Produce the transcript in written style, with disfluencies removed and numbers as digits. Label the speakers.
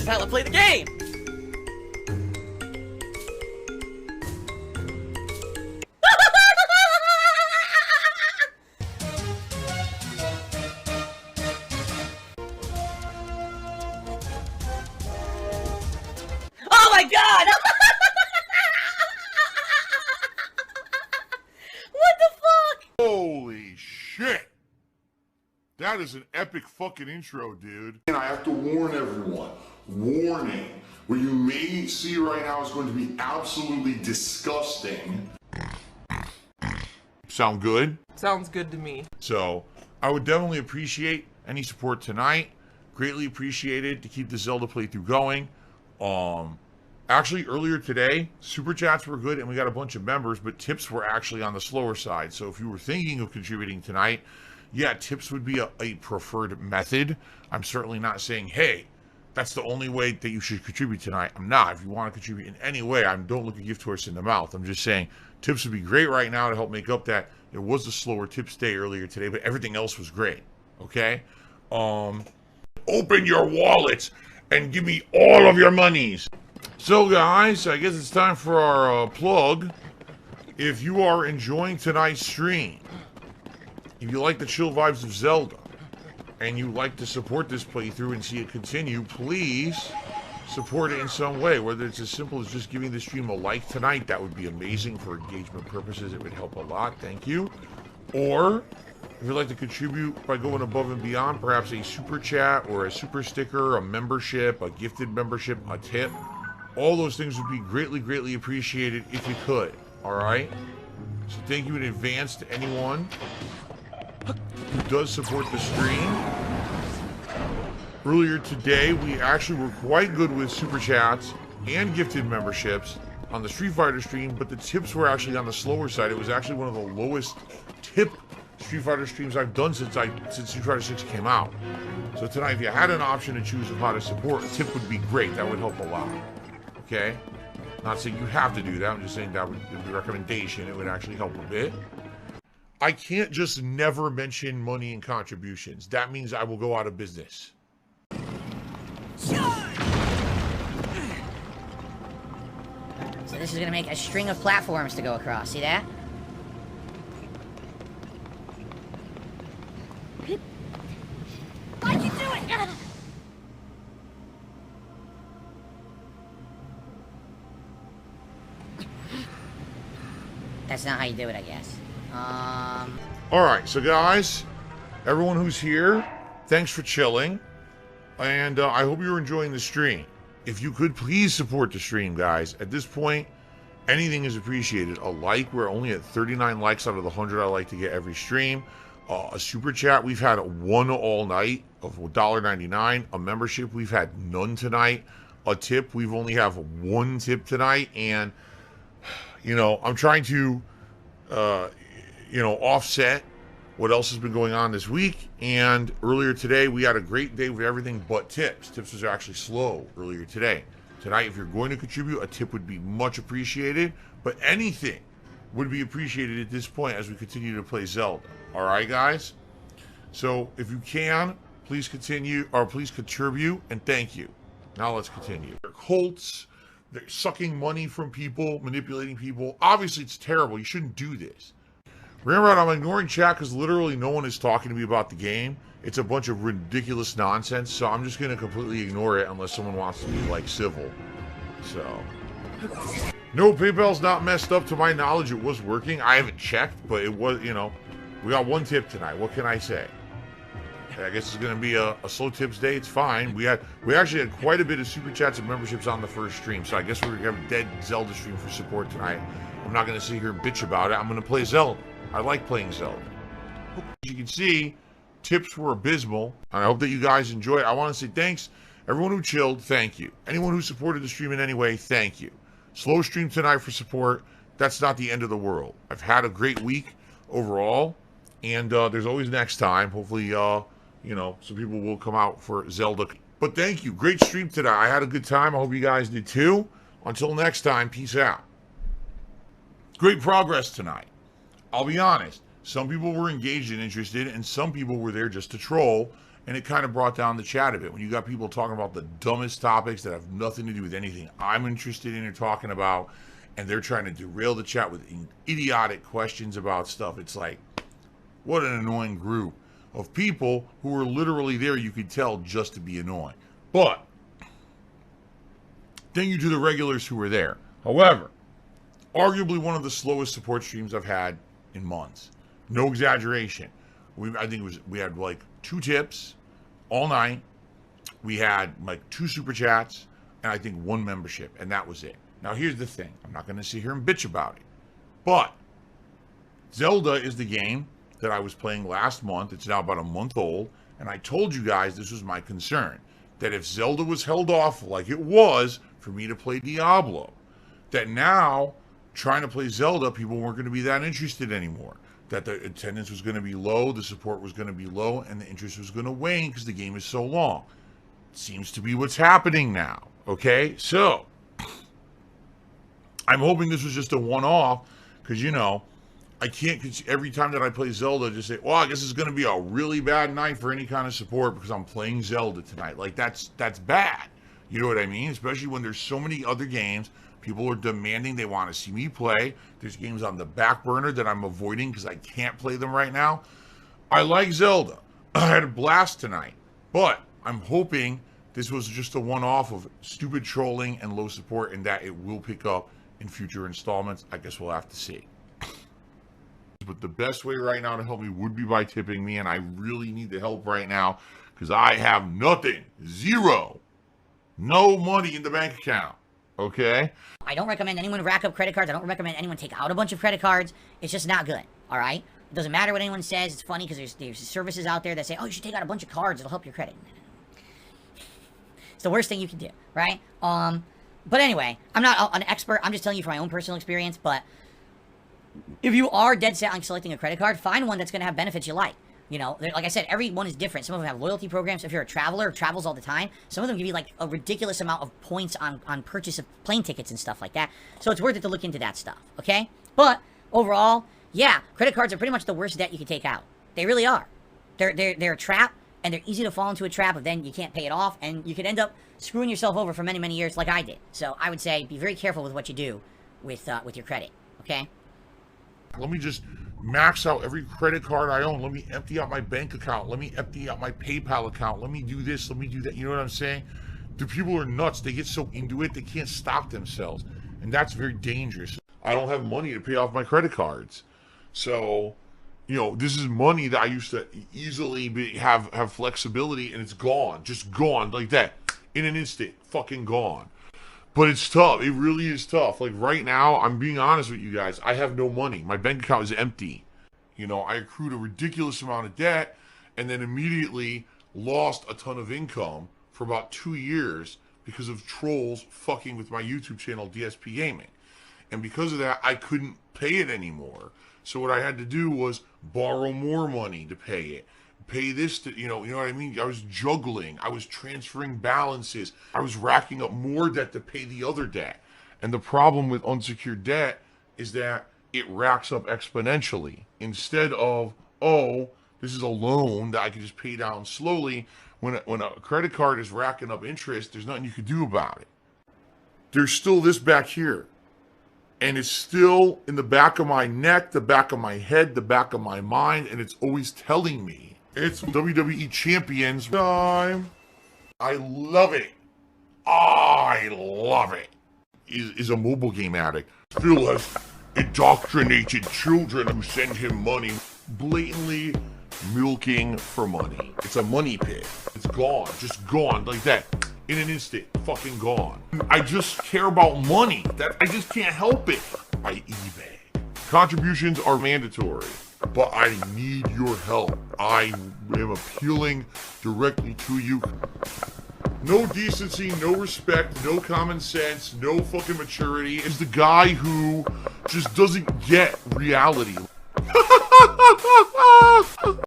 Speaker 1: is how I play the game! Oh my god! What the fuck?
Speaker 2: Holy shit! That is an epic fucking intro, dude. And I have to warn everyone. Warning. What you may see right now is going to be absolutely disgusting. Sound good?
Speaker 3: Sounds good to me.
Speaker 2: So, I would definitely appreciate any support tonight. Greatly appreciated to keep the Zelda playthrough going. Actually, earlier today, super chats were good and we got a bunch of members, but tips were actually on the slower side. So if you were thinking of contributing tonight, yeah, tips would be a preferred method. I'm certainly not saying, hey, that's the only way that you should contribute tonight. I'm not. If you want to contribute in any way, don't look a gift horse in the mouth. I'm just saying tips would be great right now to help make up that there was a slower tips day earlier today, but everything else was great. Okay? Open your wallets and give me all of your monies. So guys, I guess it's time for our plug. If you are enjoying tonight's stream, if you like the chill vibes of Zelda, and you like to support this playthrough and see it continue, please support it in some way. Whether it's as simple as just giving the stream a like tonight, that would be amazing for engagement purposes. It would help a lot. Thank you. Or if you'd like to contribute by going above and beyond, perhaps a super chat or a super sticker, a membership, a gifted membership, a tip, all those things would be greatly, greatly appreciated if you could. All right? So thank you in advance to anyone who does support the stream. Earlier today, we actually were quite good with super chats and gifted memberships on the Street Fighter stream, but the tips were actually on the slower side. It was actually one of the lowest tip Street Fighter streams I've done since Street Fighter 6 came out. So tonight, if you had an option to choose of how to support, a tip would be great. That would help a lot. Okay? Not saying you have to do that. I'm just saying that would be a recommendation. It would actually help a bit. I can't just never mention money and contributions. That means I will go out of business.
Speaker 4: So this is gonna make a string of platforms to go across. See that? Why'd you do it? That's not how you do it, I guess.
Speaker 2: Alright, so guys, everyone who's here, thanks for chilling. And I hope you're enjoying the stream. If you could please support the stream, guys. At this point, anything is appreciated. A like, we're only at 39 likes out of the 100 I like to get every stream. A super chat, we've had one all night of $1.99. A membership, we've had none tonight. A tip, we've only have one tip tonight. And, you know, I'm trying to, offset what else has been going on this week. And earlier today, we had a great day with everything but tips. Tips was actually slow earlier today. Tonight, if you're going to contribute, a tip would be much appreciated. But anything would be appreciated at this point as we continue to play Zelda. All right, guys? So if you can, please continue, or please contribute, and thank you. Now let's continue. They're cults. They're sucking money from people, manipulating people. Obviously, it's terrible. You shouldn't do this. Remember, I'm ignoring chat because literally no one is talking to me about the game. It's a bunch of ridiculous nonsense, so I'm just going to completely ignore it unless someone wants to be, like, civil. So. No, PayPal's not messed up to my knowledge. It was working. I haven't checked, but it was, we got one tip tonight. What can I say? I guess it's going to be a slow tips day. It's fine. We actually had quite a bit of super chats and memberships on the first stream, so I guess we're going to have a dead Zelda stream for support tonight. I'm not going to sit here and bitch about it. I'm going to play Zelda. I like playing Zelda. As you can see, tips were abysmal, and I hope that you guys enjoy it. I want to say thanks. Everyone who chilled, thank you. Anyone who supported the stream in any way, thank you. Slow stream tonight for support. That's not the end of the world. I've had a great week overall, and there's always next time. Hopefully, some people will come out for Zelda. But thank you. Great stream today. I had a good time. I hope you guys did too. Until next time, peace out. Great progress tonight. I'll be honest. Some people were engaged and interested, and some people were there just to troll. And it kind of brought down the chat a bit when you got people talking about the dumbest topics that have nothing to do with anything I'm interested in or talking about, and they're trying to derail the chat with idiotic questions about stuff. It's like, what an annoying group of people who were literally there, you could tell, just to be annoying. But thank you to the regulars who were there. However, arguably one of the slowest support streams I've had in months. No exaggeration. I think we had like 2 tips all night. We had like 2 super chats and I think 1 membership, and that was it. Now here's the thing. I'm not going to sit here and bitch about it. But Zelda is the game that I was playing last month. It's now about a month old, and I told you guys this was my concern, that if Zelda was held off like it was for me to play Diablo, that now trying to play Zelda, people weren't going to be that interested anymore. That the attendance was going to be low, the support was going to be low, and the interest was going to wane because the game is so long. Seems to be what's happening now. Okay, so I'm hoping this was just a one-off, because, you know, I can't, every time that I play Zelda, just say, well, I guess it's going to be a really bad night for any kind of support because I'm playing Zelda tonight. Like, that's bad. You know what I mean? Especially when there's so many other games. People are demanding they want to see me play. There's games on the back burner that I'm avoiding because I can't play them right now. I like Zelda. I had a blast tonight. But I'm hoping this was just a one-off of stupid trolling and low support, and that it will pick up in future installments. I guess we'll have to see. But the best way right now to help me would be by tipping me, and I really need the help right now because I have nothing. Zero. No money in the bank account. Okay?
Speaker 4: I don't recommend anyone rack up credit cards. I don't recommend anyone take out a bunch of credit cards. It's just not good, all right? It doesn't matter what anyone says. It's funny because there's services out there that say, oh, you should take out a bunch of cards. It'll help your credit. It's the worst thing you can do, right? But anyway, I'm not an expert. I'm just telling you from my own personal experience. But if you are dead set on selecting a credit card, find one that's going to have benefits you like. You know, like I said, every one is different. Some of them have loyalty programs. If you're a traveler who travels all the time, some of them give you like a ridiculous amount of points on purchase of plane tickets and stuff like that. So it's worth it to look into that stuff, okay? But overall, yeah, credit cards are pretty much the worst debt you can take out. They really are. They're a trap, and they're easy to fall into a trap of then you can't pay it off, and you could end up screwing yourself over for many, many years like I did. So I would say be very careful with what you do with your credit, okay?
Speaker 2: Let me just max out every credit card I own. Let me empty out my bank account. Let me empty out my PayPal account. Let me do this. Let me do that. You know what I'm saying? The people are nuts. They get so into it, they can't stop themselves. And that's very dangerous. I don't have money to pay off my credit cards. So, you know, this is money that I used to easily have flexibility, and it's gone. Just gone like that. In an instant. Fucking gone. But it's tough. It really is tough. Like right now, I'm being honest with you guys. I have no money. My bank account is empty. You know, I accrued a ridiculous amount of debt and then immediately lost a ton of income for about 2 years because of trolls fucking with my YouTube channel, DsP Gaming. And because of that, I couldn't pay it anymore. So what I had to do was borrow more money to pay it. Pay this to, you know what I mean? I was juggling. I was transferring balances. I was racking up more debt to pay the other debt. And the problem with unsecured debt is that it racks up exponentially. Instead of, oh, this is a loan that I can just pay down slowly. When a credit card is racking up interest, there's nothing you can do about it. There's still this back here. And it's still in the back of my neck, the back of my head, the back of my mind, and it's always telling me. It's WWE Champions time. I love it. I love it. Is a mobile game addict. Phil has indoctrinated children who send him money, blatantly milking for money. It's a money pit. It's gone. Just gone like that. In an instant. Fucking gone. I just care about money. I just can't help it. I eBay. Contributions are mandatory. But I need your help. I am appealing directly to you. No decency, no respect, no common sense, no fucking maturity. Is the guy who just doesn't get reality.